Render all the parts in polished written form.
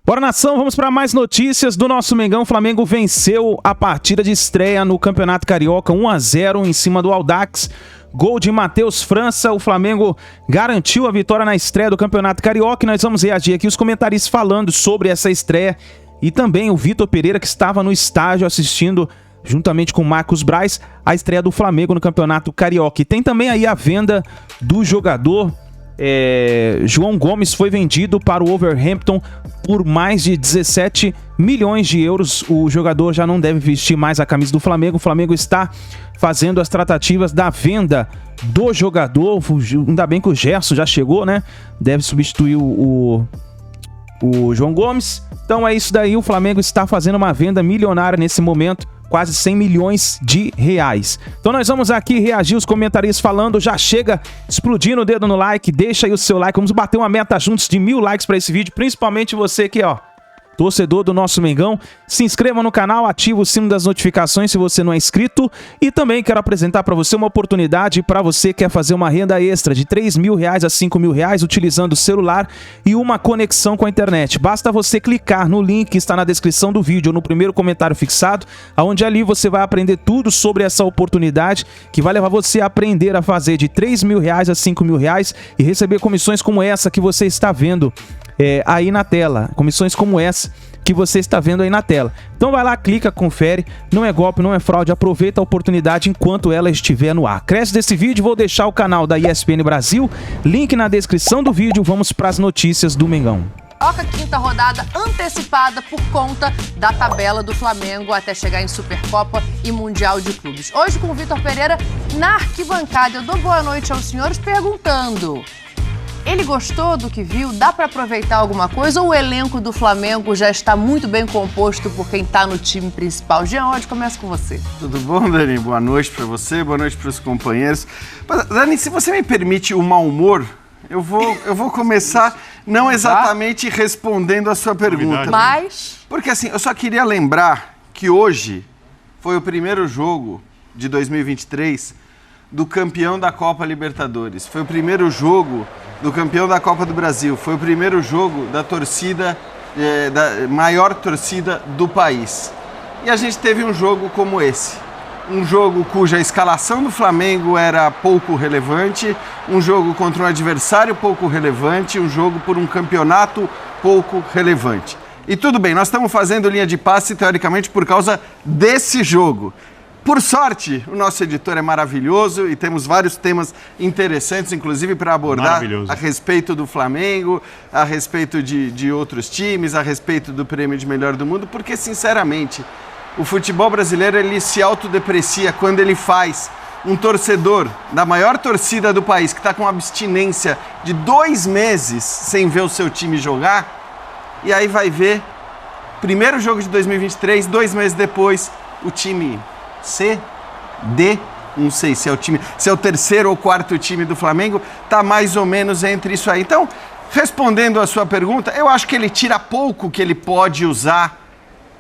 Bora, nação, vamos para mais notícias do nosso Mengão. O Flamengo venceu a partida de estreia no Campeonato Carioca 1-0 em cima do Audax. Gol de Matheus França, o Flamengo garantiu a vitória na estreia do Campeonato Carioca e nós vamos reagir aqui os comentaristas falando sobre essa estreia e também o Vitor Pereira, que estava no estádio assistindo juntamente com o Marcos Braz a estreia do Flamengo no Campeonato Carioca. E tem também aí a venda do jogador João Gomes, foi vendido para o Wolverhampton por mais de 17 milhões de euros. O jogador já não deve vestir mais a camisa do Flamengo. O Flamengo está fazendo as tratativas da venda do jogador. Ainda bem que o Gerson já chegou, né? Deve substituir o João Gomes. Então é isso daí, o Flamengo está fazendo uma venda milionária nesse momento, quase 100 milhões de reais. Então nós vamos aqui reagir os comentaristas falando, já chega explodindo o dedo no like, deixa aí o seu like, vamos bater uma meta juntos de 1000 likes para esse vídeo, principalmente você aqui, ó, torcedor do nosso Mengão. Se inscreva no canal, ativa o sino das notificações se você não é inscrito. E também quero apresentar para você uma oportunidade para você que quer fazer uma renda extra de R$3.000 a R$5.000 utilizando o celular e uma conexão com a internet. Basta você clicar no link que está na descrição do vídeo ou no primeiro comentário fixado, onde ali você vai aprender tudo sobre essa oportunidade que vai levar você a aprender a fazer de R$3.000 a R$5.000 e receber comissões como essa que você está vendo aí na tela, comissões como essa que você está vendo aí na tela. Então vai lá, clica, confere, não é golpe, não é fraude, aproveita a oportunidade enquanto ela estiver no ar. Cresce desse vídeo, vou deixar o canal da ESPN Brasil, link na descrição do vídeo. Vamos para as notícias do Mengão. Quinta rodada antecipada por conta da tabela do Flamengo até chegar em Supercopa e Mundial de Clubes. Hoje com o Vitor Pereira na arquibancada. Eu dou boa noite aos senhores perguntando: ele gostou do que viu? Dá para aproveitar alguma coisa ou o elenco do Flamengo já está muito bem composto por quem está no time principal? Jean, onde começa com você? Tudo bom, Dani? Boa noite para você, boa noite para os companheiros. Dani, se você me permite o mau humor, eu vou começar não exatamente respondendo a sua pergunta. Mas? Porque assim, eu só queria lembrar que hoje foi o primeiro jogo de 2023 do campeão da Copa Libertadores. Foi o primeiro jogo do campeão da Copa do Brasil. Foi o primeiro jogo da torcida, da maior torcida do país. E a gente teve um jogo como esse. Um jogo cuja escalação do Flamengo era pouco relevante, um jogo contra um adversário pouco relevante, um jogo por um campeonato pouco relevante. E tudo bem, nós estamos fazendo linha de passe, teoricamente, por causa desse jogo. Por sorte, o nosso editor é maravilhoso e temos vários temas interessantes, inclusive para abordar a respeito do Flamengo, a respeito de outros times, a respeito do prêmio de melhor do mundo, porque, sinceramente, o futebol brasileiro ele se autodeprecia quando ele faz um torcedor da maior torcida do país, que está com abstinência de 2 meses sem ver o seu time jogar, e aí vai ver, primeiro jogo de 2023, 2 meses depois, o time C, D, não sei se é o terceiro ou quarto time do Flamengo, tá mais ou menos entre isso aí. Então, respondendo a sua pergunta, eu acho que ele tira pouco que ele pode usar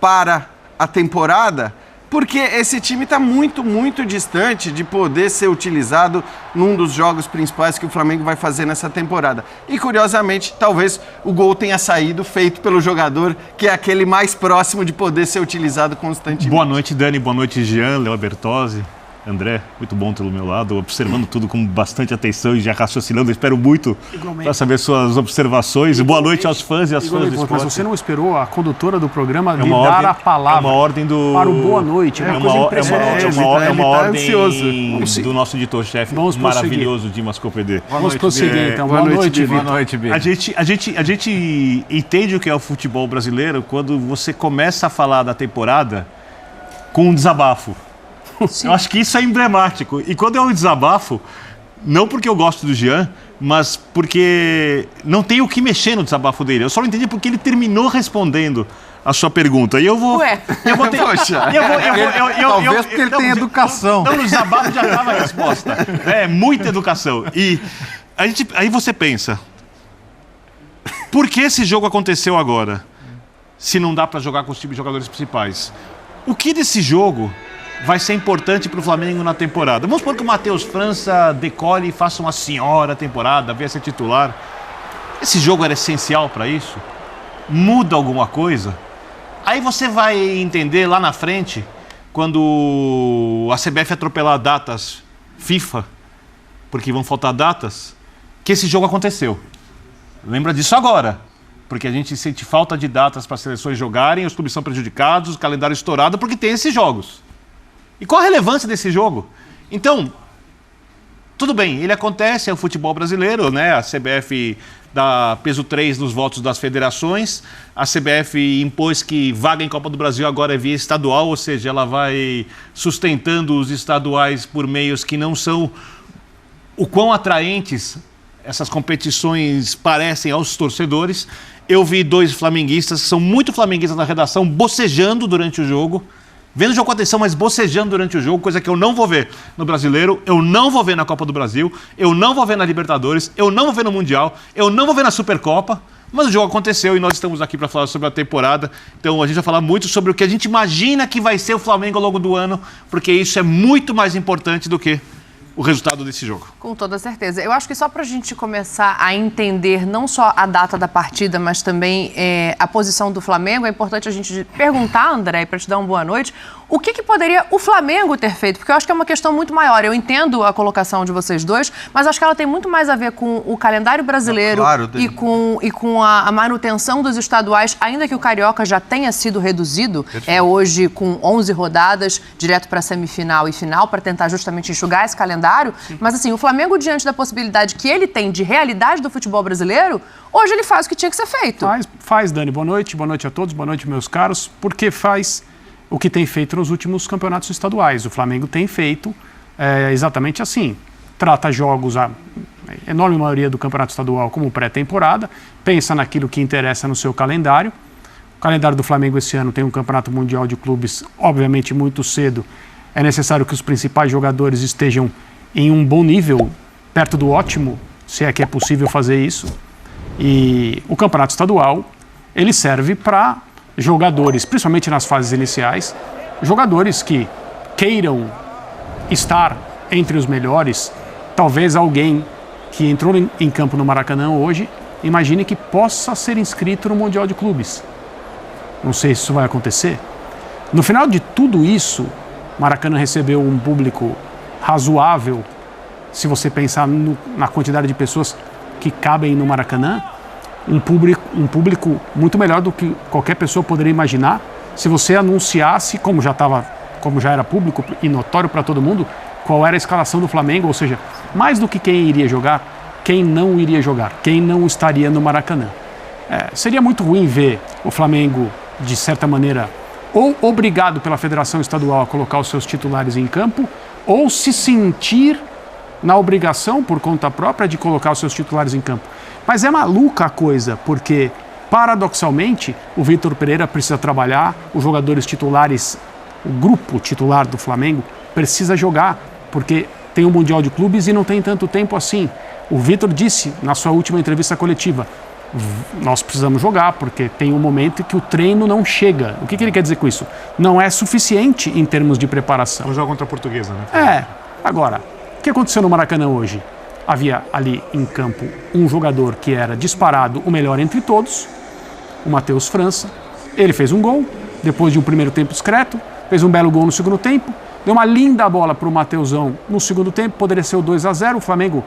para a temporada, porque esse time está muito, muito distante de poder ser utilizado num dos jogos principais que o Flamengo vai fazer nessa temporada. E, curiosamente, talvez o gol tenha saído feito pelo jogador que é aquele mais próximo de poder ser utilizado constantemente. Boa noite, Dani. Boa noite, Jean, Léo Bertozzi. André, muito bom pelo meu lado, observando tudo com bastante atenção e já raciocinando. Eu espero muito para saber suas observações. Boa noite aos fãs e às fãs do esporte. Mas você não esperou a condutora do programa lhe dar a palavra uma ordem para o boa noite. É uma ordem do nosso editor-chefe maravilhoso, Dimas Copedê. Vamos prosseguir, então. Boa noite, Boa noite, Bi. A gente entende o que é o futebol brasileiro quando você começa a falar da temporada com um desabafo. Sim. Eu acho que isso é emblemático. E quando é um desabafo, não porque eu gosto do Jean, mas porque não tem o que mexer no desabafo dele. Eu só não entendi porque ele terminou respondendo a sua pergunta. E eu vou... Talvez porque ele tem educação. Não, no desabafo já estava a resposta. É, muita educação. E aí você pensa, por que esse jogo aconteceu agora? Se não dá para jogar com os tipos de jogadores principais. O que desse jogo vai ser importante para o Flamengo na temporada? Vamos supor que o Matheus França decole e faça uma senhora temporada, venha ser titular. Esse jogo era essencial para isso? muda alguma coisa, aí você vai entender lá na frente, quando a CBF atropelar datas FIFA, porque vão faltar datas, que esse jogo aconteceu. Lembra disso agora, porque a gente sente falta de datas para as seleções jogarem, os clubes são prejudicados, o calendário estourado, porque tem esses jogos. E qual a relevância desse jogo? Então, tudo bem, ele acontece, é o futebol brasileiro, né? A CBF dá peso 3 nos votos das federações, a CBF impôs que vaga em Copa do Brasil agora é via estadual, ou seja, ela vai sustentando os estaduais por meios que não são o quão atraentes essas competições parecem aos torcedores. Eu vi 2 flamenguistas, que são muito flamenguistas na redação, bocejando durante o jogo, vendo o jogo com atenção, mas bocejando durante o jogo, coisa que eu não vou ver no Brasileiro, eu não vou ver na Copa do Brasil, eu não vou ver na Libertadores, eu não vou ver no Mundial, eu não vou ver na Supercopa, mas o jogo aconteceu e nós estamos aqui para falar sobre a temporada. Então a gente vai falar muito sobre o que a gente imagina que vai ser o Flamengo ao longo do ano, porque isso é muito mais importante do que o resultado desse jogo. Com toda certeza. Eu acho que só para a gente começar a entender não só a data da partida, mas também a posição do Flamengo, é importante a gente perguntar, André, para te dar uma boa noite, o que poderia o Flamengo ter feito? Porque eu acho que é uma questão muito maior. Eu entendo a colocação de vocês dois, mas acho que ela tem muito mais a ver com o calendário brasileiro e com a manutenção dos estaduais, ainda que o Carioca já tenha sido reduzido, hoje com 11 rodadas, direto para semifinal e final, para tentar justamente enxugar esse calendário. Sim. Mas assim, o Flamengo, diante da possibilidade que ele tem de realidade do futebol brasileiro, hoje ele faz o que tinha que ser feito. Faz, Dani. Boa noite a todos, boa noite, meus caros. Porque faz o que tem feito nos últimos campeonatos estaduais. O Flamengo tem feito exatamente assim. Trata jogos, a enorme maioria do campeonato estadual, como pré-temporada, pensa naquilo que interessa no seu calendário. O calendário do Flamengo esse ano tem um campeonato mundial de clubes, obviamente, muito cedo. É necessário que os principais jogadores estejam em um bom nível, perto do ótimo, se é que é possível fazer isso. E o campeonato estadual, ele serve para jogadores, principalmente nas fases iniciais, jogadores que queiram estar entre os melhores. Talvez alguém que entrou em campo no Maracanã hoje imagine que possa ser inscrito no Mundial de Clubes. Não sei se isso vai acontecer. No final de tudo isso, Maracanã recebeu um público razoável, se você pensar na quantidade de pessoas que cabem no Maracanã, um público muito melhor do que qualquer pessoa poderia imaginar se você anunciasse, como já era público e notório para todo mundo, qual era a escalação do Flamengo, ou seja, mais do que quem iria jogar, quem não iria jogar, quem não estaria no Maracanã. Seria muito ruim ver o Flamengo, de certa maneira, ou obrigado pela Federação Estadual a colocar os seus titulares em campo, ou se sentir na obrigação, por conta própria, de colocar os seus titulares em campo. Mas é maluca a coisa, porque, paradoxalmente, o Vitor Pereira precisa trabalhar, os jogadores titulares, o grupo titular do Flamengo, precisa jogar, porque tem o Mundial de Clubes e não tem tanto tempo assim. O Vitor disse, na sua última entrevista coletiva, nós precisamos jogar, porque tem um momento em que o treino não chega. O que ele quer dizer com isso? Não é suficiente em termos de preparação. Um jogo contra a Portuguesa, né? Agora, o que aconteceu no Maracanã hoje? Havia ali em campo um jogador que era disparado o melhor entre todos, o Matheus França. Ele fez um gol, depois de um primeiro tempo discreto, fez um belo gol no segundo tempo, deu uma linda bola para o Matheusão no segundo tempo, poderia ser o 2-0, o Flamengo,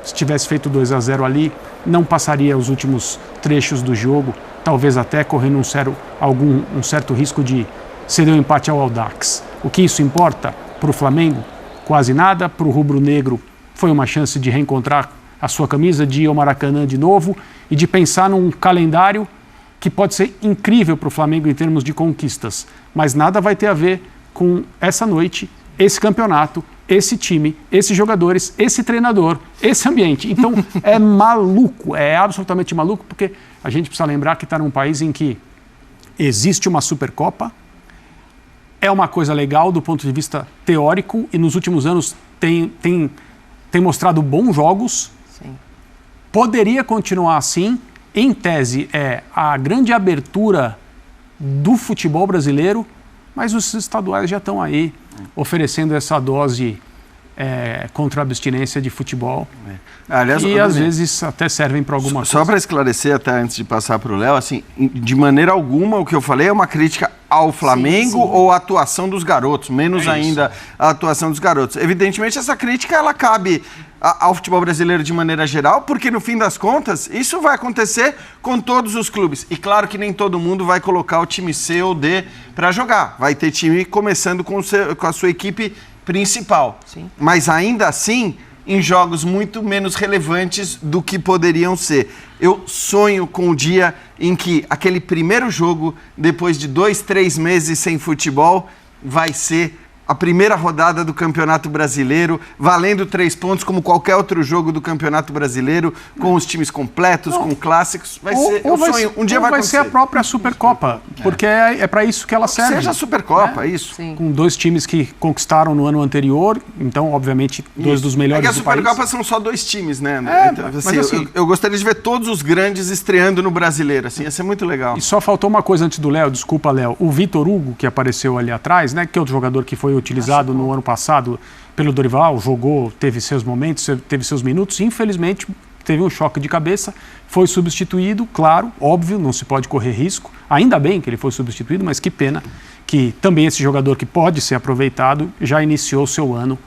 se tivesse feito 2-0 ali, não passaria os últimos trechos do jogo, talvez até correndo um certo risco de ceder o empate ao Audax. O que isso importa para o Flamengo? Quase nada. Para o rubro-negro foi uma chance de reencontrar a sua camisa, de ir ao Maracanã de novo e de pensar num calendário que pode ser incrível para o Flamengo em termos de conquistas, mas nada vai ter a ver com essa noite, esse campeonato, esse time, esses jogadores, esse treinador, esse ambiente. Então é maluco, é absolutamente maluco, porque a gente precisa lembrar que está num país em que existe uma Supercopa, é uma coisa legal do ponto de vista teórico e nos últimos anos tem mostrado bons jogos. Sim. Poderia continuar assim. Em tese, é a grande abertura do futebol brasileiro, mas os estaduais já estão aí oferecendo essa dose contra a abstinência de futebol. Aliás, e às vezes até servem para alguma coisa. Só para esclarecer, até antes de passar para o Léo, assim, de maneira alguma o que eu falei é uma crítica ao Flamengo ou à atuação dos garotos, menos ainda a atuação dos garotos. Evidentemente, essa crítica ela cabe ao futebol brasileiro de maneira geral, porque no fim das contas, isso vai acontecer com todos os clubes. E claro que nem todo mundo vai colocar o time C ou D para jogar. Vai ter time começando com a sua equipe principal. Sim. Mas ainda assim, em jogos muito menos relevantes do que poderiam ser. Eu sonho com o dia em que aquele primeiro jogo, depois de 2, 3 meses sem futebol, vai ser a primeira rodada do Campeonato Brasileiro, valendo 3 pontos como qualquer outro jogo do Campeonato Brasileiro, com os times completos, com clássicos. Vai ser, eu sonho, um dia vai acontecer. Vai ser a própria Supercopa, porque é para isso que ela serve. Seja a Supercopa, isso. Sim. Com 2 times que conquistaram no ano anterior, então, obviamente, 2 dos melhores do país. É que a Supercopa são só 2 times, né? Então, mas assim, eu gostaria de ver todos os grandes estreando no Brasileiro, assim, ia ser muito legal. E só faltou uma coisa antes do Léo, desculpa, Léo. O Vitor Hugo, que apareceu ali atrás, né, que é outro jogador que foi utilizado no ano passado pelo Dorival, jogou, teve seus momentos, teve seus minutos, infelizmente teve um choque de cabeça, foi substituído, claro, óbvio, não se pode correr risco, ainda bem que ele foi substituído, mas que pena que também esse jogador que pode ser aproveitado já iniciou seu ano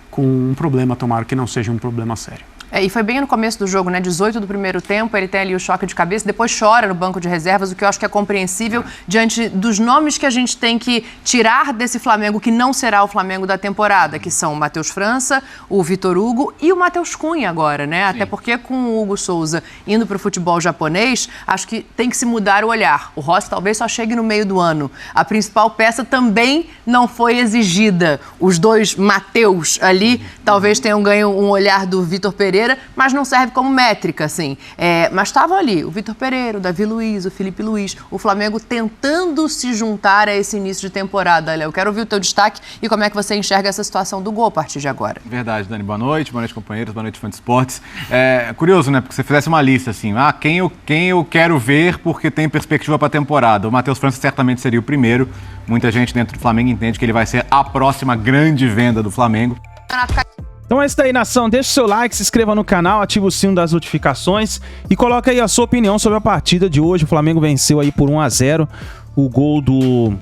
com um problema, tomara que não seja um problema sério. E foi bem no começo do jogo, né? 18 do primeiro tempo, ele tem ali o choque de cabeça, depois chora no banco de reservas, o que eu acho que é compreensível diante dos nomes que a gente tem que tirar desse Flamengo, que não será o Flamengo da temporada, que são o Matheus França, o Vitor Hugo e o Matheus Cunha agora, né? Sim. Até porque com o Hugo Souza indo para o futebol japonês, acho que tem que se mudar o olhar. O Rossi talvez só chegue no meio do ano. A principal peça também não foi exigida. Os 2 Matheus ali talvez tenham ganho um olhar do Vitor Pereira, mas não serve como métrica, assim. Mas estava ali o Vitor Pereira, o Davi Luiz, o Felipe Luiz, o Flamengo tentando se juntar a esse início de temporada. Léo, eu quero ouvir o teu destaque e como é que você enxerga essa situação do gol a partir de agora. Verdade, Dani. Boa noite companheiros, boa noite, fã de esportes. Curioso, né? Porque você fizesse uma lista assim, quem eu quero ver porque tem perspectiva para a temporada. O Matheus França certamente seria o primeiro. Muita gente dentro do Flamengo entende que ele vai ser a próxima grande venda do Flamengo. Então é isso aí, nação. Deixa o seu like, se inscreva no canal, ativa o sino das notificações e coloca aí a sua opinião sobre a partida de hoje. O Flamengo venceu aí por 1-0. O gol do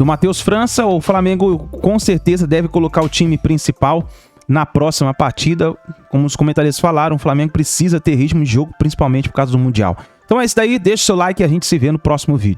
Matheus França. O Flamengo com certeza deve colocar o time principal na próxima partida. Como os comentaristas falaram, o Flamengo precisa ter ritmo de jogo, principalmente por causa do Mundial. Então é isso daí, deixa o seu like e a gente se vê no próximo vídeo.